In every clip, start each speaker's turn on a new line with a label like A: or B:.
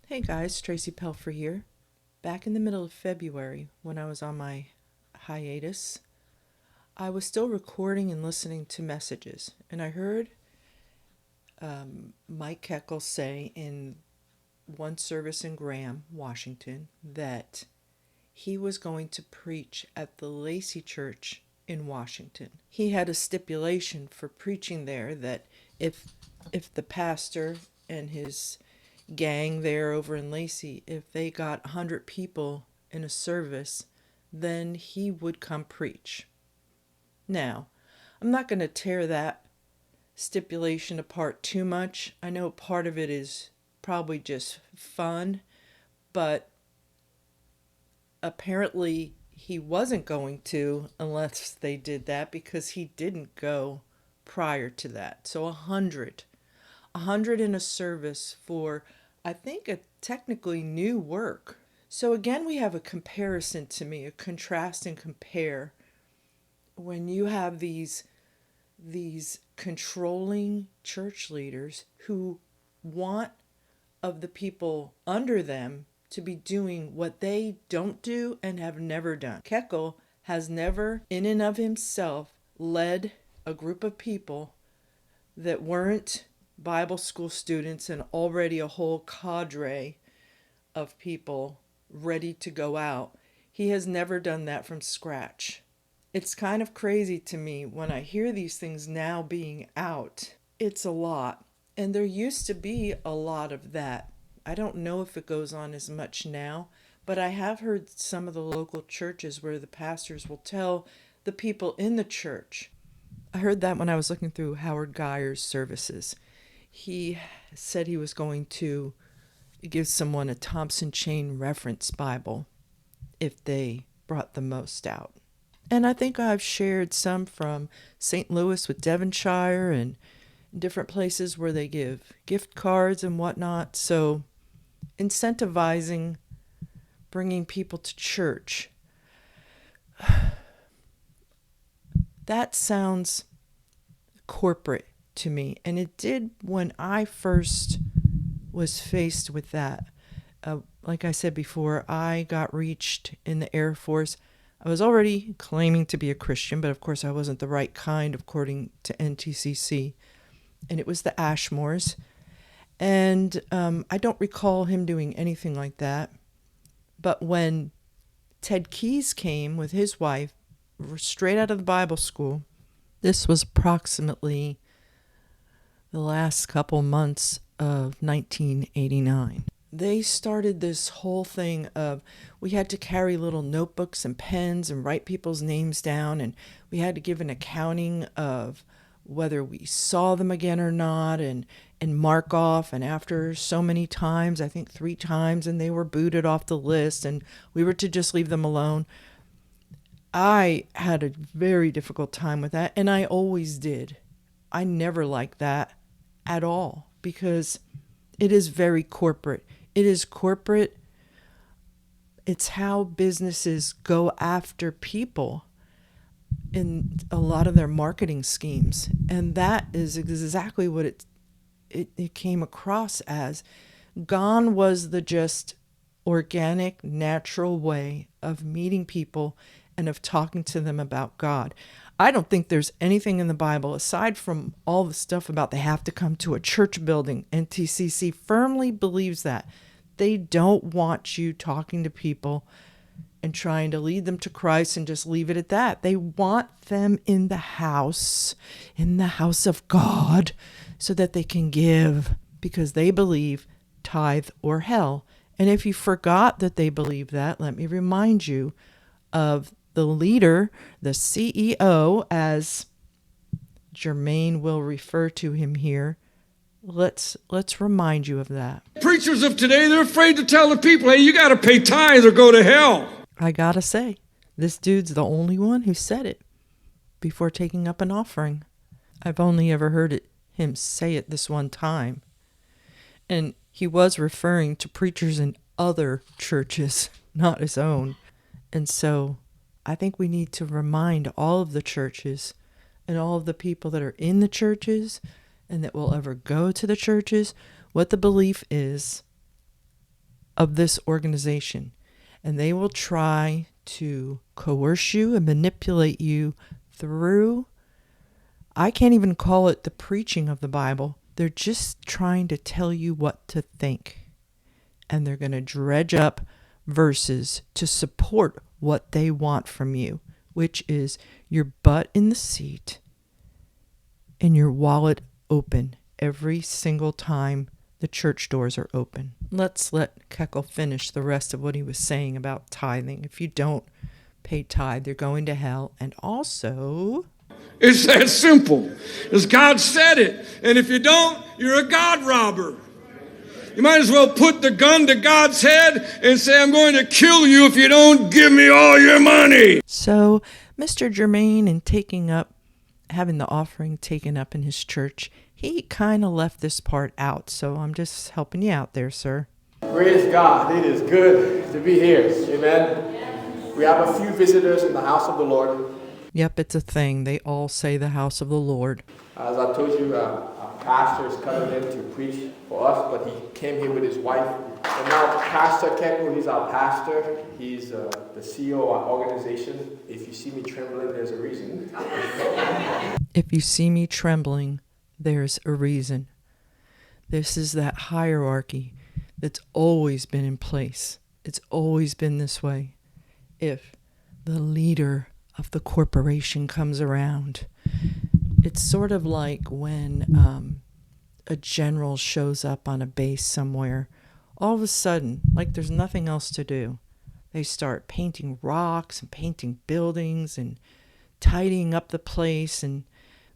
A: Hey guys, Tracy Pelfer here. Back in the middle of February, when I was on my hiatus, I was still recording and listening to messages, and I heard Mike KEKEL say in one service in Graham, Washington, that he was going to preach at the Lacey Church in Washington. He had a stipulation for preaching there that if the pastor and his gang there over in Lacey, if they got 100 people in a service, then he would come preach. Now, I'm not going to tear that stipulation apart too much. I know part of it is probably just fun, but apparently he wasn't going to unless they did that because he didn't go prior to that. So 100 in a service for, I think, a technically new work. So again, we have a comparison to me, a contrast and compare. When you have these controlling church leaders who want of the people under them to be doing what they don't do and have never done. KEKEL has never, in and of himself, led a group of people that weren't Bible school students and already a whole cadre of people ready to go out. He has never done that from scratch. It's kind of crazy to me when I hear these things now being out. It's a lot. And there used to be a lot of that. I don't know if it goes on as much now, but I have heard some of the local churches where the pastors will tell the people in the church. I heard that when I was looking through Howard Geyer's services. He said he was going to give someone a Thompson Chain Reference Bible if they brought the most out. And I think I've shared some from St. Louis with Devonshire and different places where they give gift cards and whatnot. So incentivizing bringing people to church. That sounds corporate to me. And it did when I first was faced with that. Like I said before, I got reached in the Air Force. I was already claiming to be a Christian, but of course I wasn't the right kind according to NTCC. And it was the Ashmores. And I don't recall him doing anything like that. But when Ted Keyes came with his wife, straight out of the Bible school, this was approximately the last couple months of 1989. They started this whole thing of we had to carry little notebooks and pens and write people's names down, and we had to give an accounting of whether we saw them again or not, and mark off, and after so many times, I think 3 times, and they were booted off the list, and we were to just leave them alone. I had a very difficult time with that, and I always did. I never liked that at all because it is very corporate. It is corporate. It's how businesses go after people in a lot of their marketing schemes. And that is exactly what it came across as. Gone was the just organic, natural way of meeting people and of talking to them about God. I don't think there's anything in the Bible, aside from all the stuff about they have to come to a church building. NTCC firmly believes that. They don't want you talking to people and trying to lead them to Christ and just leave it at that. They want them in the house of God, so that they can give, because they believe tithe or hell. And if you forgot that they believe that, let me remind you of the leader, the CEO, as Germain will refer to him here. Let's remind you of that.
B: Preachers of today, they're afraid to tell the people, hey, you got to pay tithe or go to hell.
A: I gotta say, this dude's the only one who said it before taking up an offering. I've only ever heard him say it this one time. And he was referring to preachers in other churches, not his own. And so I think we need to remind all of the churches and all of the people that are in the churches and that will ever go to the churches what the belief is of this organization, and they will try to coerce you and manipulate you through, I can't even call it the preaching of the Bible. They're just trying to tell you what to think. And they're going to dredge up verses to support what they want from you, which is your butt in the seat and your wallet open every single time the church doors are open. Let's let KEKEL finish the rest of what he was saying about tithing. If you don't pay tithe, you're going to hell. And also,
B: It's that simple. As God said it. And if you don't, you're a God robber. You might as well put the gun to God's head and say, I'm going to kill you if you don't give me all your money.
A: so Mr. Germain, in having the offering taken up in his church, he kind of left this part out. So I'm just helping you out there, sir.
C: Praise God. It is good to be here. Amen. We have a few visitors in the house of the Lord.
A: Yep, it's a thing. They all say the house of the Lord.
C: As I told you, a pastor is coming in to preach for us, but he came here with his wife. And now Pastor KEKEL, he's our pastor. He's the CEO of our organization. If you see me trembling, there's a reason.
A: If you see me trembling, there's a reason. This is that hierarchy that's always been in place. It's always been this way. If the leader of the corporation comes around, it's sort of like when a general shows up on a base somewhere. All of a sudden, like there's nothing else to do, they start painting rocks and painting buildings and tidying up the place. And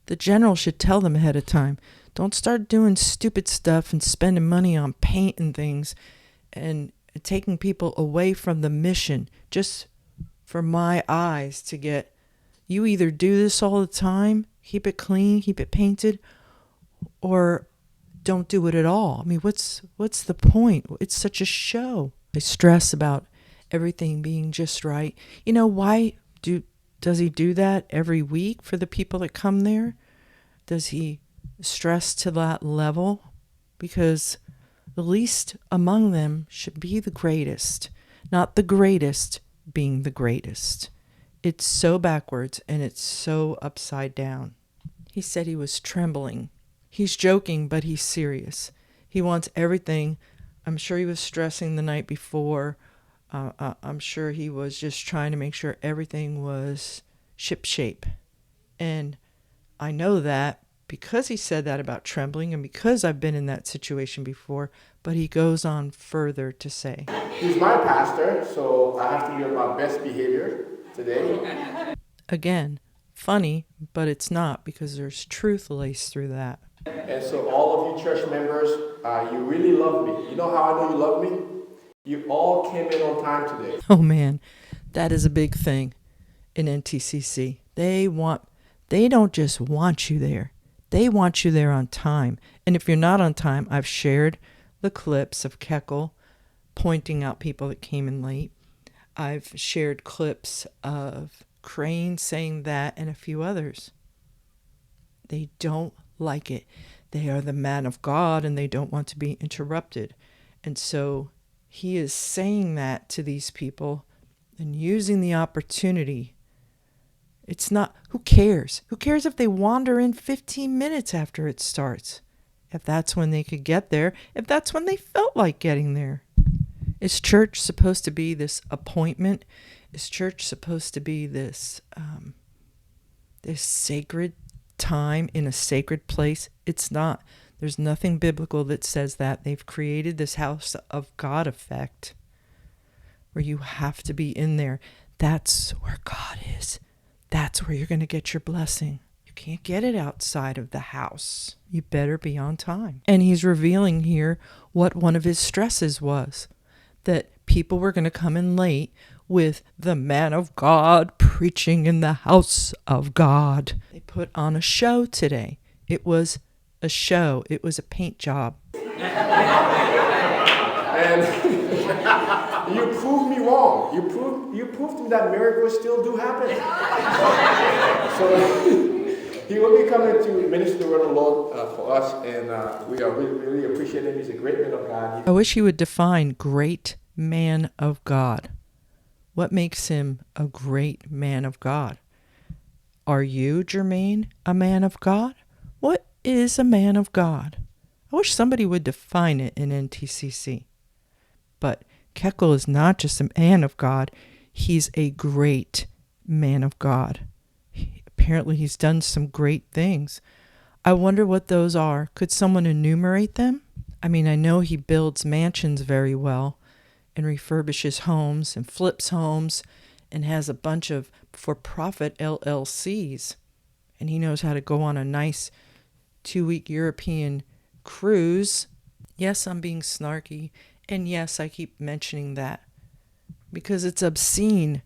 A: the general should tell them ahead of time, don't start doing stupid stuff and spending money on paint and things and taking people away from the mission just for my eyes to get. You either do this all the time, keep it clean, keep it painted, or don't do it at all. I mean, what's the point? It's such a show. I stress about everything being just right. You know, why does he do that every week for the people that come there? Does he stress to that level? Because the least among them should be the greatest, not the greatest being the greatest. It's so backwards and it's so upside down. He said he was trembling. He's joking, but he's serious. He wants everything. I'm sure he was stressing the night before. I'm sure he was just trying to make sure everything was shipshape. And I know that because he said that about trembling and because I've been in that situation before, but he goes on further to say,
C: He's my pastor, so I have to be on my best behavior today.
A: Again, funny, but it's not, because there's truth laced through that.
C: And so all of you church members, you really love me. You know how I know you love me? You all came in on time today.
A: Oh man, that is a big thing in NTCC. They don't just want you there. They want you there on time. And if you're not on time, I've shared the clips of KEKEL pointing out people that came in late. I've shared clips of Crane saying that and a few others. They don't like it. They are the man of God and they don't want to be interrupted. And so he is saying that to these people and using the opportunity. It's not, who cares? Who cares if they wander in 15 minutes after it starts? If that's when they could get there, if that's when they felt like getting there. Is church supposed to be this appointment? Is church supposed to be this sacred time in a sacred place? It's not. There's nothing biblical that says that. They've created this house of God effect where you have to be in there. That's where God is. That's where you're going to get your blessing. You can't get it outside of the house. You better be on time. And he's revealing here what one of his stresses was, that people were going to come in late with the man of God preaching in the house of God. They put on a show today. It was a show. It was a paint job.
C: And you proved me wrong. You proved to me that miracles still do happen. So he will be coming to minister the word of the Lord for us, and we are really appreciate him. He's a great man of God.
A: I wish he would define great man of God. What makes him a great man of God? Are you, Germain, a man of God? What is a man of God? I wish somebody would define it in NTCC. But KEKEL is not just a man of God. He's a great man of God. Apparently he's done some great things. I wonder what those are. Could someone enumerate them? I mean, I know he builds mansions very well and refurbishes homes and flips homes and has a bunch of for-profit LLCs. And he knows how to go on a nice 2-week European cruise. Yes, I'm being snarky. And yes, I keep mentioning that because it's obscene.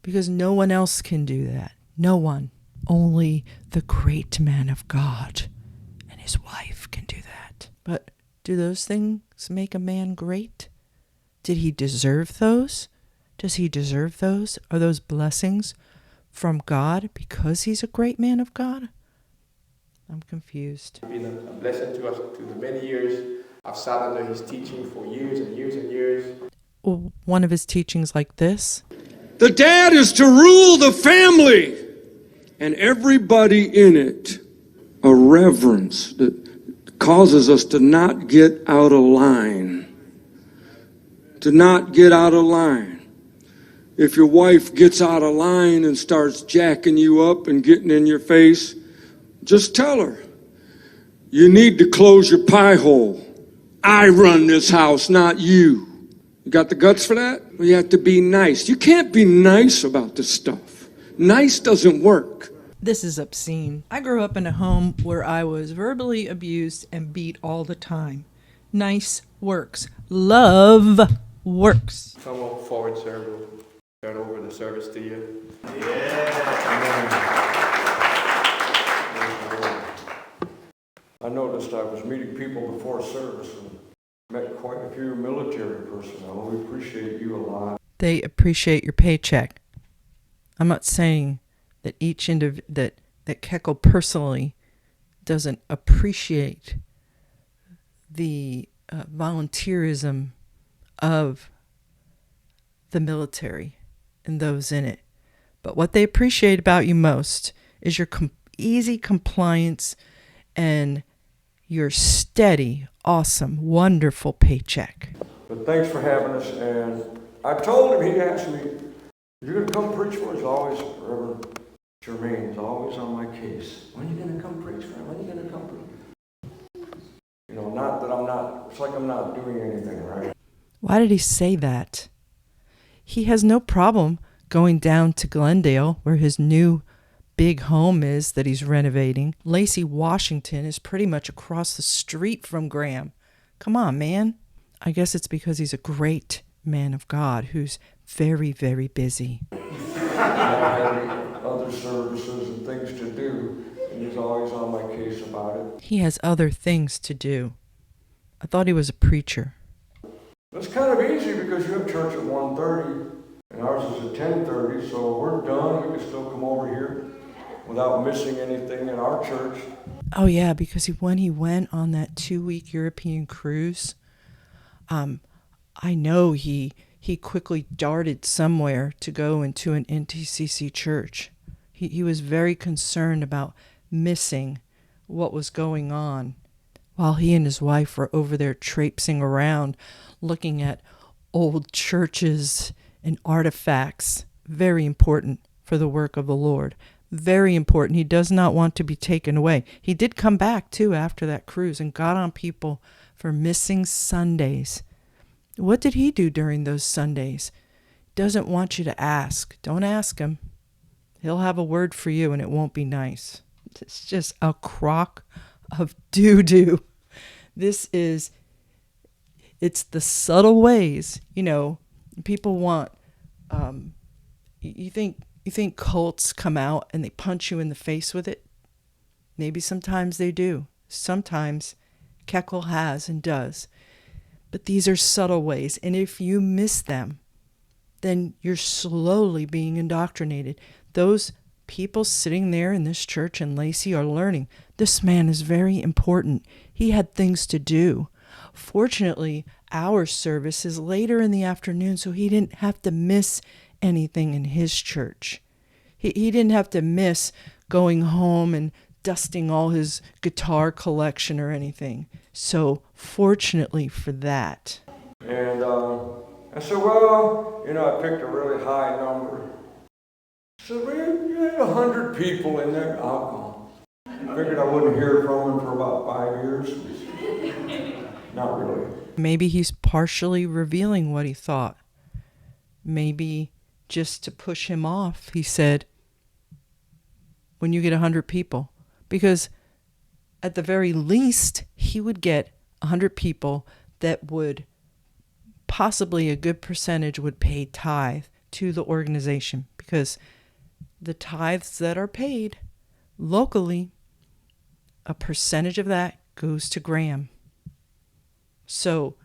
A: Because no one else can do that. No one. Only the great man of God and his wife can do that. But do those things make a man great? Did he deserve those? Does he deserve those? Are those blessings from God because he's a great man of God? I'm confused.
C: It's been a blessing to us through the many years. I've sat under his teaching for years and years and years.
A: Well, one of his teachings like this.
B: The dad is to rule the family and everybody in it. A reverence that causes us to not get out of line. To not get out of line. If your wife gets out of line and starts jacking you up and getting in your face, just tell her, you need to close your pie hole. I run this house, not you. You got the guts for that? Well, you have to be nice. You can't be nice about this stuff. Nice doesn't work.
A: This is obscene. I grew up in a home where I was verbally abused and beat all the time. Nice works. Love works.
C: Come on forward, sir. We'll turn over the service to you.
D: I noticed I was meeting people before service and met quite a few military personnel. We appreciate you a lot.
A: They appreciate your paycheck. I'm not saying that each that KEKEL personally doesn't appreciate the volunteerism of the military and those in it. But what they appreciate about you most is your easy compliance and your steady, awesome, wonderful paycheck.
D: But thanks for having us. And I told him, he asked me, you're going to come preach for us? Always, Reverend Germain is always on my case. When are you going to come preach for him? When are you going to come preach? You know, not that I'm not, it's like I'm not doing anything right.
A: Why did he say that? He has no problem going down to Glendale, where his new big home is that he's renovating. Lacey, Washington is pretty much across the street from Graham. Come on, man. I guess it's because he's a great man of God who's very, very busy.
D: I have other services and things to do, and he's always on my case about it.
A: He has other things to do. I thought he was a preacher.
D: It's kind of easy because you have church at 1:30, and ours is at 10:30, so we're done. We can still come over here without missing anything in our church.
A: Oh, yeah, because when he went on that 2-week European cruise, I know he quickly darted somewhere to go into an NTCC church. He was very concerned about missing what was going on while he and his wife were over there traipsing around looking at old churches and artifacts. Very important for the work of the Lord. Very important. He does not want to be taken away. He did come back, too, after that cruise and got on people for missing Sundays. What did he do during those Sundays? Doesn't want you to ask. Don't ask him. He'll have a word for you, and it won't be nice. It's just a crock of doo-doo. It's the subtle ways. You know, people want, you think cults come out and they punch you in the face with it? Maybe sometimes they do. Sometimes KEKEL has and does. But these are subtle ways. And if you miss them, then you're slowly being indoctrinated. Those people sitting there in this church in Lacey are learning. This man is very important. He had things to do. Fortunately, our service is later in the afternoon, so he didn't have to miss anything in his church. He didn't have to miss going home and dusting all his guitar collection or anything. So fortunately for that.
D: And I said, well, I picked a really high number. I said, well, you had 100 people in there. I'll go. I figured I wouldn't hear from him for about 5 years. Not really.
A: Maybe he's partially revealing what he thought. Maybe just to push him off, he said, when you get 100 people. Because at the very least, he would get 100 people that would, possibly a good percentage would pay tithe to the organization. Because the tithes that are paid locally, a percentage of that goes to Graham. So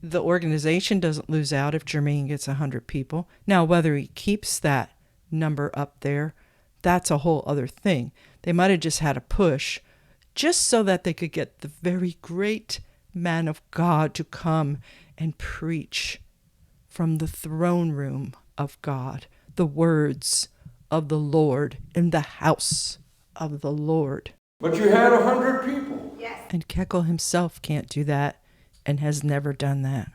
A: the organization doesn't lose out if Germain gets 100 people. Now, whether he keeps that number up there, that's a whole other thing. They might have just had a push just so that they could get the very great man of God to come and preach from the throne room of God, the words of the Lord in the house of the Lord.
D: But you had 100 people.
E: Yes.
A: And KEKEL himself can't do that and has never done that.